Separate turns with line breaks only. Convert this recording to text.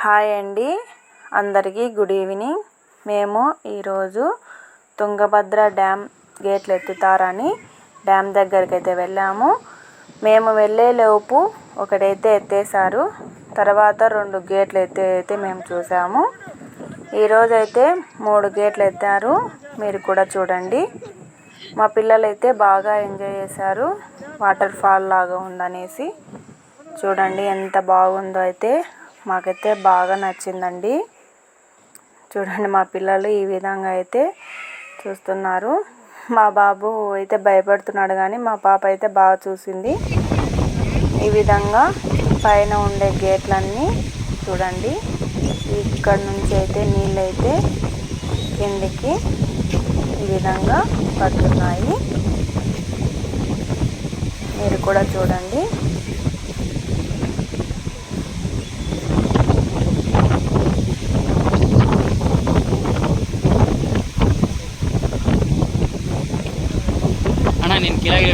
Hi అండి, అందరికీ good evening. మేము ఈరోజు తుంగభద్ర డ్యామ్ గేట్లు ఎత్తుతారని డ్యామ్ దగ్గరికి అయితే వెళ్ళాము. మేము వెళ్ళేలోపు ఒకటైతే ఎత్తేసారు, తర్వాత 2 గేట్లు అయితే మేము చూసాము. ఈరోజైతే 3 గేట్లు ఎత్తారు, మీరు కూడా చూడండి. మా పిల్లలు అయితే బాగా ఎంజాయ్ చేశారు, వాటర్ ఫాల్ లాగా ఉందనేసి. చూడండి ఎంత బాగుందో, అయితే మాకైతే బాగా నచ్చిందండి. చూడండి, మా పిల్లలు ఈ విధంగా అయితే చూస్తున్నారు. మా బాబు అయితే భయపడుతున్నాడు, కానీ మా పాప అయితే బాగా చూసింది. ఈ విధంగా పైన ఉండే గేట్లన్నీ చూడండి, ఇక్కడ నుంచి అయితే నీళ్ళు అయితే కిందికి ఈ విధంగా పడుతున్నాయి. మీరు కూడా చూడండి.
నేను కిలాగిరి